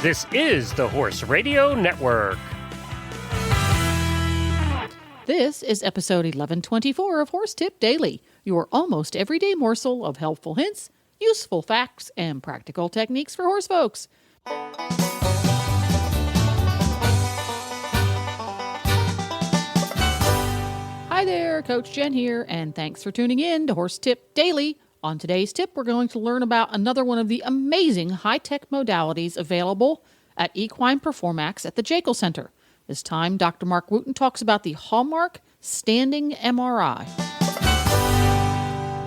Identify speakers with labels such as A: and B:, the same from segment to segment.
A: This is the Horse Radio Network.
B: This is episode 1124 of Horse Tip Daily, your almost everyday morsel of helpful hints, useful facts, and practical techniques for horse folks. Hi there, Coach Jen here, and thanks for tuning in to Horse Tip Daily. On today's tip, we're going to learn about another one of the amazing high-tech modalities available at Equine Performax at the Jaeckle Center. This time, Dr. Mark Wooten talks about the Hallmarq standing MRI.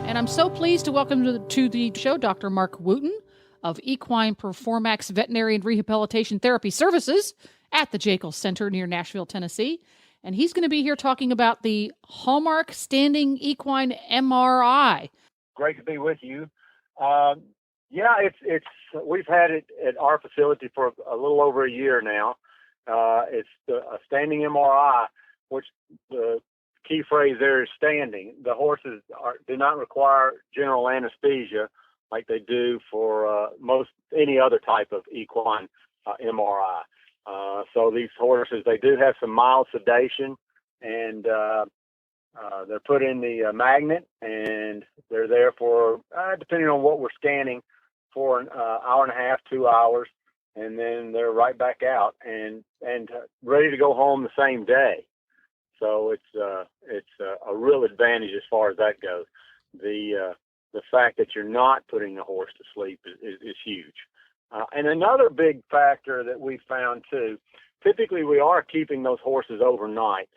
B: And I'm so pleased to welcome to the show Dr. Mark Wooten of Equine Performax Veterinary and Rehabilitation Therapy Services at the Jaeckle Center near Nashville, Tennessee. And he's going to be here talking about the Hallmarq standing equine MRI.
C: Great to be with you. It's we've had it at our facility for a little over a year now. It's a standing MRI, which the key phrase there is standing. The horses do not require general anesthesia like they do for most any other type of equine MRI. So these horses, they do have some mild sedation, and they're put in the magnet, and they're there for, depending on what we're scanning, for an hour and a half, 2 hours, and then they're right back out and ready to go home the same day. So it's a real advantage as far as that goes. The fact that you're not putting the horse to sleep is huge. And another big factor that we found too, typically we are keeping those horses overnight.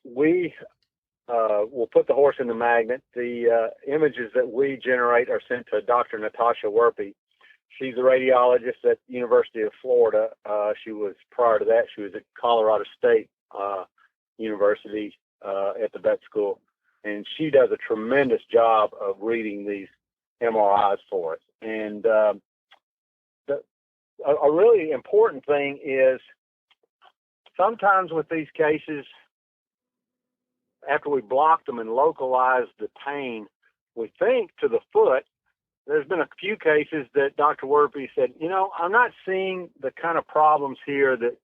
C: We'll put the horse in the magnet. The images that we generate are sent to Dr. Natasha Werpe. She's a radiologist at the University of Florida. Prior to that, she was at Colorado State University at the vet school. And she does a tremendous job of reading these MRIs for us. And a really important thing is sometimes with these cases, after we blocked them and localized the pain, we think to the foot. There's been a few cases that Dr. Werpe said, I'm not seeing the kind of problems here that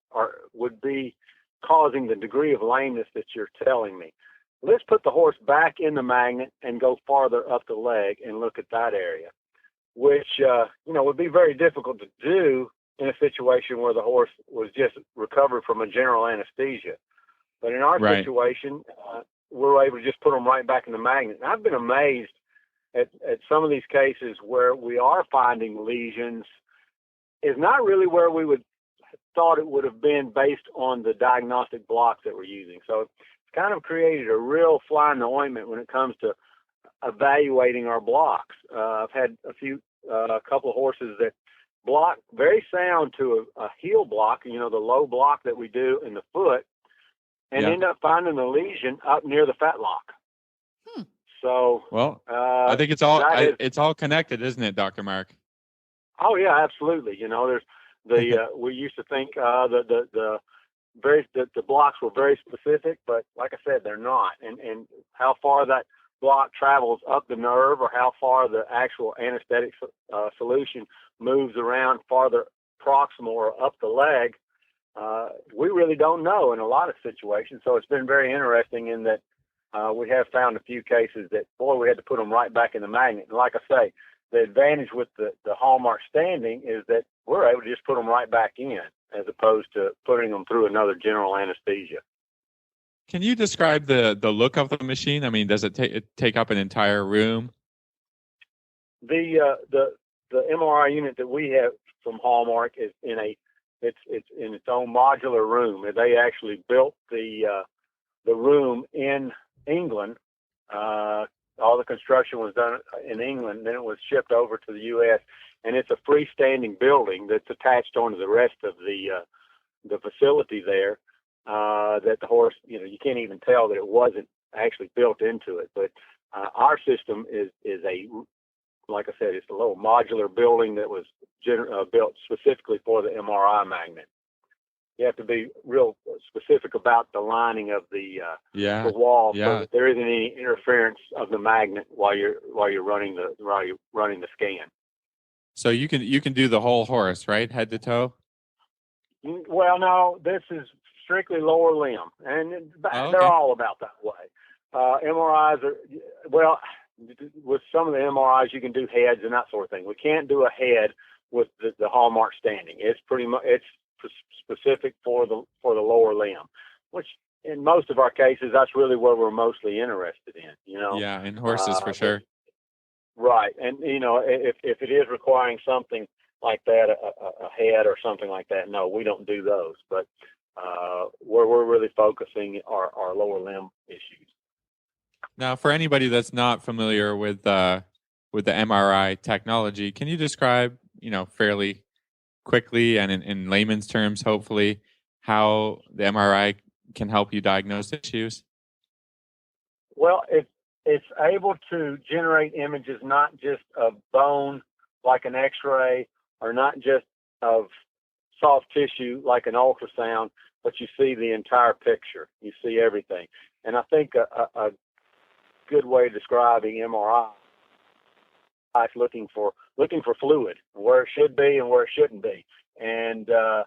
C: would be causing the degree of lameness that you're telling me. Let's put the horse back in the magnet and go farther up the leg and look at that area, which, would be very difficult to do in a situation where the horse was just recovered from a general anesthesia. But in our situation, we're able to just put them right back in the magnet. And I've been amazed at some of these cases where we are finding lesions is not really where we would thought it would have been based on the diagnostic blocks that we're using. So it's kind of created a real fly in the ointment when it comes to evaluating our blocks. I've had a couple of horses that block very sound to a heel block, the low block that we do in the foot, and end up finding a lesion up near the fetlock. So,
D: I think it's all connected, isn't it, Dr. Mark?
C: Oh yeah, absolutely. There's we used to think the blocks were very specific, but like I said, they're not. And how far that block travels up the nerve, or how far the actual anesthetic solution moves around farther proximal or up the leg, we really don't know in a lot of situations. So it's been very interesting in that we have found a few cases that, we had to put them right back in the magnet. And like I say, the advantage with the Hallmarq standing is that we're able to just put them right back in as opposed to putting them through another general anesthesia.
D: Can you describe the look of the machine? I mean, does it take up an entire room?
C: The MRI unit that we have from Hallmarq is in its own modular room. They actually built the room in England. All the construction was done in England, then it was shipped over to the U.S. And it's a freestanding building that's attached onto the rest of the facility there. That the horse, you can't even tell that it wasn't actually built into it. But our system is like I said, it's a little modular building that was built specifically for the MRI magnet. You have to be real specific about the lining of the wall, so that there isn't any interference of the magnet while you're running the scan.
D: So you can do the whole horse, right, head to toe.
C: Well, no, this is strictly lower limb, and
D: Oh,
C: they're
D: okay.
C: all about that way. MRIs are, well, with some of the MRIs you can do heads and that sort of thing. We can't do a head with the Hallmarq standing. It's pretty much specific for the lower limb, which in most of our cases that's really where we're mostly interested in.
D: Yeah, in horses for sure.
C: Right, and if it is requiring something like that, a head or something like that, no, we don't do those. But where we're really focusing are lower limb issues.
D: Now, for anybody that's not familiar with the MRI technology, can you describe, fairly quickly and in layman's terms, hopefully, how the MRI can help you diagnose issues?
C: Well, it's able to generate images not just of bone like an X-ray, or not just of soft tissue like an ultrasound, but you see the entire picture. You see everything. And I think a good way of describing MRI is looking for fluid, where it should be and where it shouldn't be. And a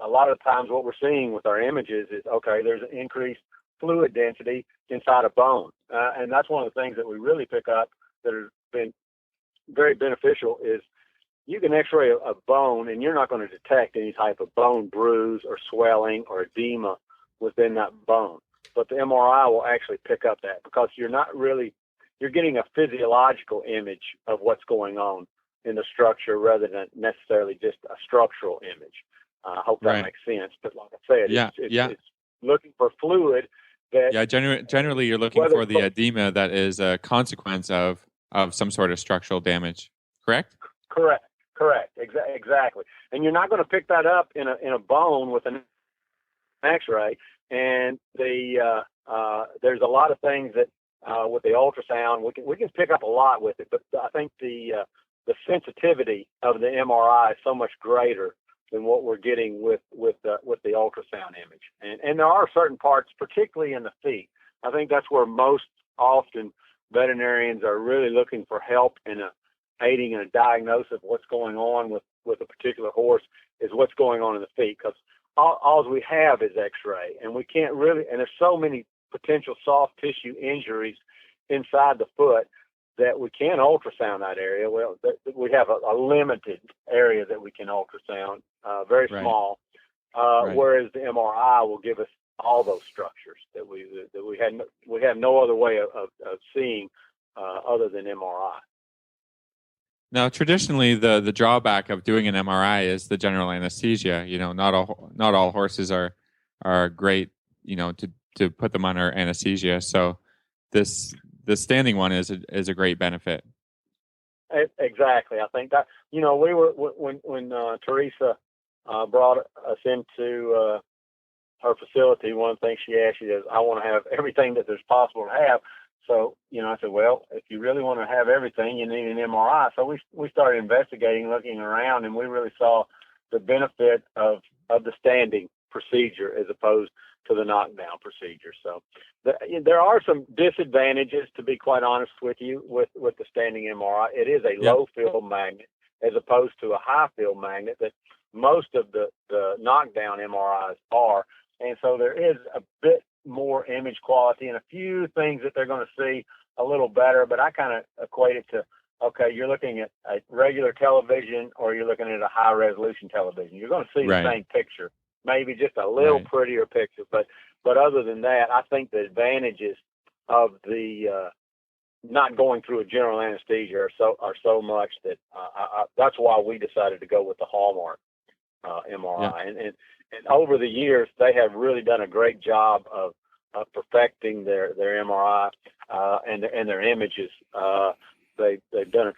C: lot of times what we're seeing with our images is, okay, there's an increased fluid density inside a bone. And that's one of the things that we really pick up that has been very beneficial is you can x-ray a bone and you're not going to detect any type of bone bruise or swelling or edema within that bone. But the MRI will actually pick up that, because you're getting a physiological image of what's going on in the structure rather than necessarily just a structural image. I hope that makes sense. But like I said, it's looking for fluid.
D: Generally you're looking for the edema that is a consequence of some sort of structural damage, correct?
C: Correct. Exactly. And you're not going to pick that up in a bone with an X-ray. And there's a lot of things that with the ultrasound we can pick up a lot with it. But I think the sensitivity of the MRI is so much greater than what we're getting with the ultrasound image. And there are certain parts, particularly in the feet. I think that's where most often veterinarians are really looking for help in aiding in a diagnosis of what's going on with a particular horse, is what's going on in the feet, because all we have is X-ray, and we can't really, and there's so many potential soft tissue injuries inside the foot that we can't ultrasound that area. Well, we have a limited area that we can ultrasound, very small, whereas the MRI will give us all those structures that we have no other way of seeing other than MRI.
D: Now, traditionally, the drawback of doing an MRI is the general anesthesia. Not all horses are great, to put them under anesthesia. So the standing one is a great benefit.
C: Exactly. I think that we were when Teresa brought us into her facility. One of the things she asked is, I want to have everything that there's possible to have. So, I said, well, if you really want to have everything, you need an MRI. So we started investigating, looking around, and we really saw the benefit of the standing procedure as opposed to the knockdown procedure. So there are some disadvantages, to be quite honest with you, with the standing MRI. It is a low field magnet as opposed to a high field magnet that most of the knockdown MRIs are. And so there is a bit more image quality and a few things that they're going to see a little better, but I kind of equate it to, okay, you're looking at a regular television or you're looking at a high resolution television. You're going to see the same picture, maybe just a little prettier picture, but other than that, I think the advantages of the not going through a general anesthesia are so much that that's why we decided to go with the Hallmarq MRI. And over the years, they have really done a great job of perfecting their MRI and their images. They've done a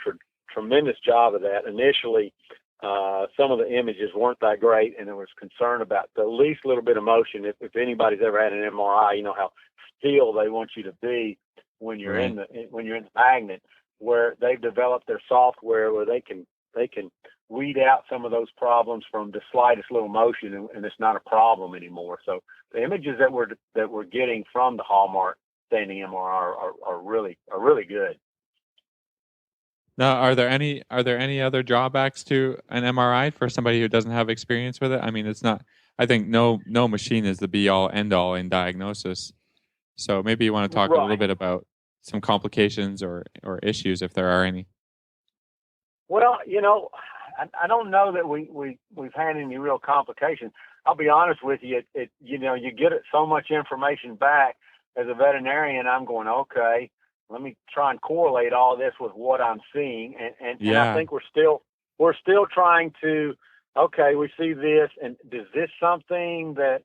C: tremendous job of that. Initially, some of the images weren't that great, and there was concern about the least little bit of motion. If anybody's ever had an MRI, you know how still they want you to be when you're in the magnet. Where they've developed their software where they can weed out some of those problems from the slightest little motion, and it's not a problem anymore. So the images that we're getting from the Hallmarq standing MRI are really good.
D: Now, are there any other drawbacks to an MRI for somebody who doesn't have experience with it? I mean, it's not. I think no machine is the be all end all in diagnosis. So maybe you want to talk a little
C: Right.
D: bit about some complications or issues if there are any.
C: Well, I don't know that we've had any real complications. I'll be honest with you. You get so much information back as a veterinarian. I'm going, okay, let me try and correlate all this with what I'm seeing, and I think we're still trying to. Okay, we see this, and is this something that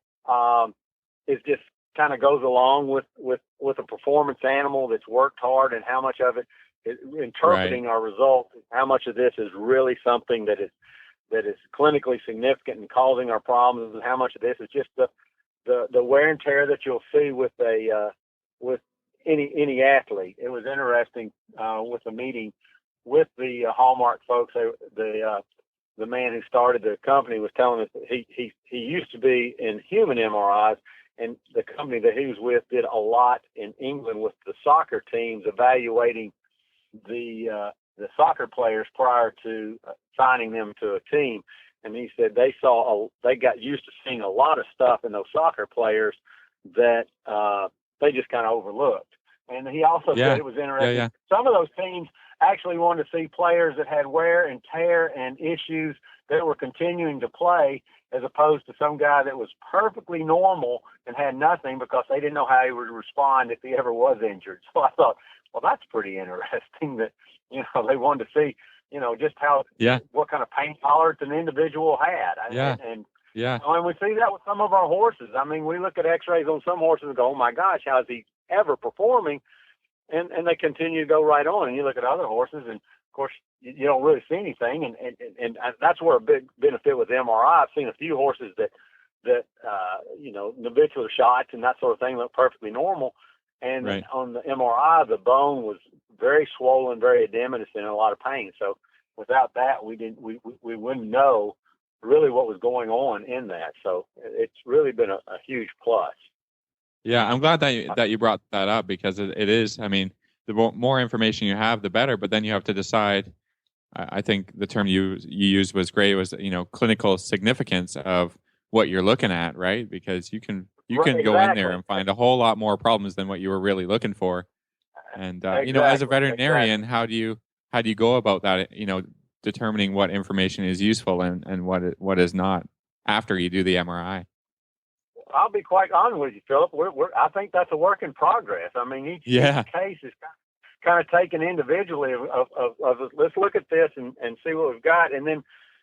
C: is just kind of goes along with a performance animal that's worked hard, and how much of it is interpreting our results, how much of this is really something that is clinically significant and causing our problems, and how much of this is just the wear and tear that you'll see with any athlete. It was interesting with the meeting with the Hallmarq folks. The man who started the company was telling us that he used to be in human MRIs, and the company that he was with did a lot in England with the soccer teams, evaluating the soccer players prior to signing them to a team. And he said they got used to seeing a lot of stuff in those soccer players that they just kind of overlooked. And he also said it was interesting.
D: Yeah.
C: Some of those teams actually wanted to see players that had wear and tear and issues that were continuing to play, as opposed to some guy that was perfectly normal and had nothing, because they didn't know how he would respond if he ever was injured. So I thought, well, that's pretty interesting that, they wanted to see, just what kind of pain tolerance an individual had. And we see that with some of our horses. I mean, we look at x-rays on some horses and go, oh my gosh, how is he ever performing? And they continue to go right on. And you look at other horses, and of course you don't really see anything. And that's where a big benefit with MRI. I've seen a few horses that navicular shots and that sort of thing look perfectly normal. And on the MRI, the bone was very swollen, very edematous, and in a lot of pain. So without that, we wouldn't know really what was going on in that. So it's really been a huge plus.
D: Yeah, I'm glad that you brought that up, because it is. I mean, the more information you have, the better. But then you have to decide. I think the term you used was great. Was clinical significance of what you're looking at, right? Because you can go in there and find a whole lot more problems than what you were really looking for. And as a veterinarian, how do you go about that? Determining what information is useful and what is not after you do the MRI.
C: I'll be quite honest with you, Philip. I think that's a work in progress. I mean, each case is kind of taken individually of let's look at this and see what we've got. And then,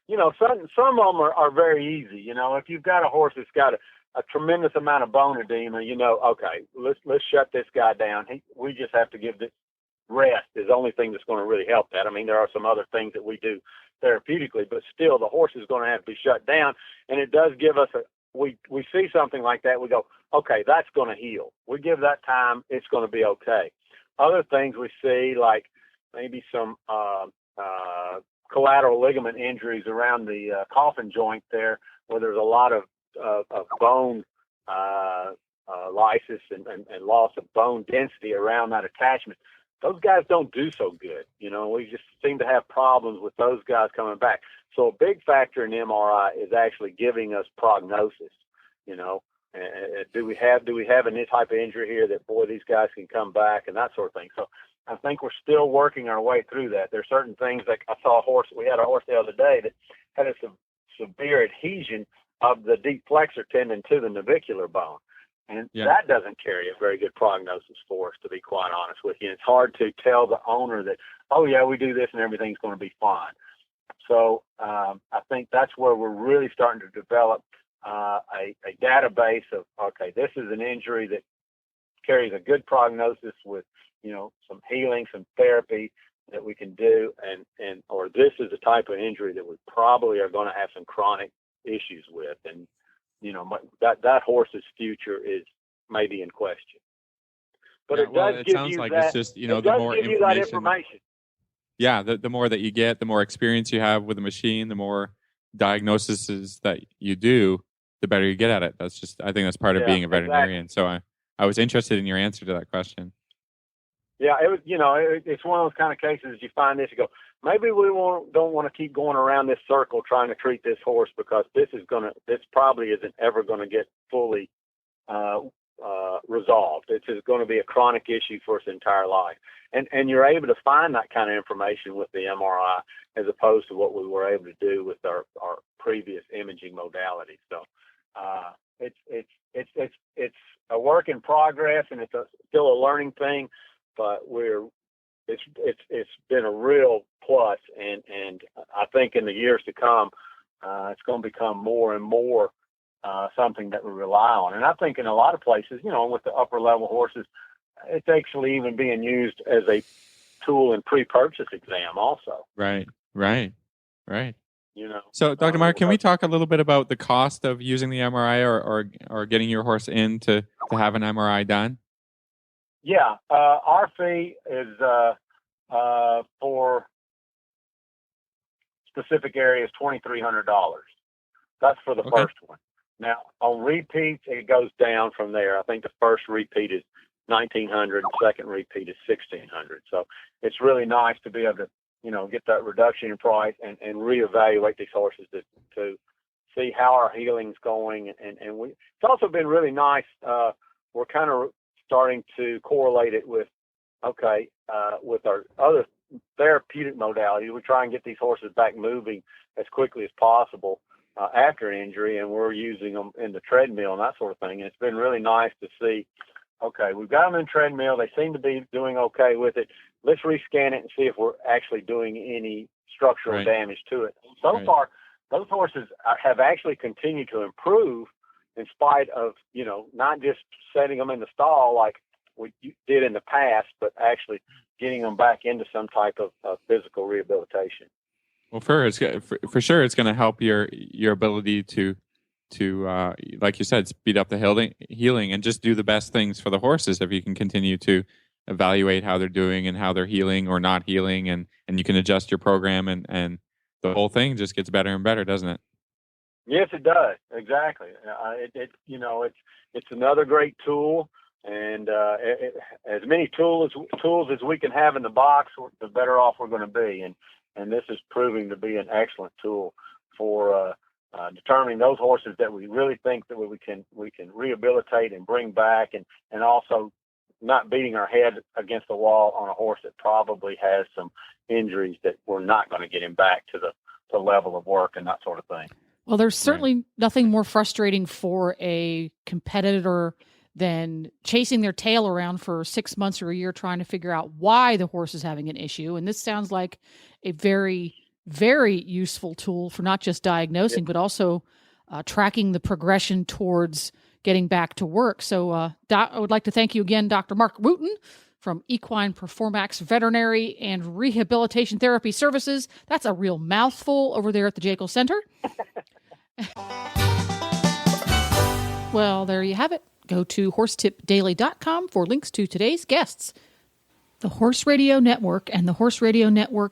C: some of them are very easy. If you've got a horse that's got a tremendous amount of bone edema, okay, let's shut this guy down. We just have to give this rest is the only thing that's going to really help that. I mean, there are some other things that we do therapeutically, but still the horse is going to have to be shut down. And it does give us we see something like that, we go, okay, that's going to heal. We give that time, it's going to be okay. Other things we see, like maybe some collateral ligament injuries around the coffin joint there, where there's a lot of bone lysis and loss of bone density around that attachment. Those guys don't do so good. We just seem to have problems with those guys coming back. So a big factor in MRI is actually giving us prognosis. Do we have any type of injury here that, boy, these guys can come back, and that sort of thing. So I think we're still working our way through that. There's certain things, like I saw we had a horse the other day that had a severe adhesion of the deep flexor tendon to the navicular bone. And that doesn't carry a very good prognosis for us, to be quite honest with you. And it's hard to tell the owner that, oh, yeah, we do this and everything's going to be fine. So I think that's where we're really starting to develop a database of, okay, this is an injury that carries a good prognosis with, some healing, some therapy that we can do, or this is a type of injury that we probably are going to have some chronic issues with. And that horse's future is maybe in question. But it sounds like it's just, the more information. Yeah, the more that you get, the more experience you have with the machine, the more diagnoses that you do, the better you get at it. I think that's part of being a veterinarian. Exactly. So I was interested in your answer to that question. Yeah, it was. It's one of those kind of cases you find this, you go, maybe don't want to keep going around this circle trying to treat this horse, because this probably isn't ever going to get fully resolved. It's just going to be a chronic issue for its entire life. And you're able to find that kind of information with the MRI as opposed to what we were able to do with our previous imaging modality. So it's a work in progress, and it's still a learning thing, but it's been a real plus, and I think in the years to come, it's going to become more and more something that we rely on. And I think in a lot of places, with the upper level horses, it's actually even being used as a tool in pre-purchase exam also.
D: Right.
C: So
D: Dr. Mark, can we talk a little bit about the cost of using the MRI or getting your horse in to have an MRI done?
C: Yeah, our fee is for specific areas $2,300. That's for the first one. Now on repeats, it goes down from there. I think the first repeat is $1,900, second repeat is $1,600. So it's really nice to be able to, get that reduction in price and reevaluate these horses to see how our healing's going. And it's also been really nice. We're kind of starting to correlate it with our other therapeutic modality. We try and get these horses back moving as quickly as possible after injury, and we're using them in the treadmill and that sort of thing. And it's been really nice to see, we've got them in treadmill. They seem to be doing okay with it. Let's rescan it and see if we're actually doing any structural damage to it. So far, those horses have actually continued to improve in spite of, not just setting them in the stall like we did in the past, but actually getting them back into some type of physical rehabilitation.
D: Well, for sure, it's going to help your ability to like you said, speed up the healing and just do the best things for the horses if you can continue to evaluate how they're doing and how they're healing or not healing, and you can adjust your program, and the whole thing just gets better and better, doesn't it?
C: Yes, it does. Exactly. It's another great tool, and as many tools as we can have in the box, the better off we're going to be. And this is proving to be an excellent tool for determining those horses that we really think that we can rehabilitate and bring back, and also not beating our head against the wall on a horse that probably has some injuries that we're not going to get him back to the level of work and that sort of thing.
B: Well, there's certainly nothing more frustrating for a competitor than chasing their tail around for 6 months or a year trying to figure out why the horse is having an issue. And this sounds like a very, very useful tool for not just diagnosing, but also tracking the progression towards getting back to work. So I would like to thank you again, Dr. Mark Wooten from Equine Performax Veterinary and Rehabilitation Therapy Services. That's a real mouthful over there at the Jaeckle Center. Well, there you have it. Go to horsetipdaily.com for links to today's guests. The Horse Radio Network and the Horse Radio Network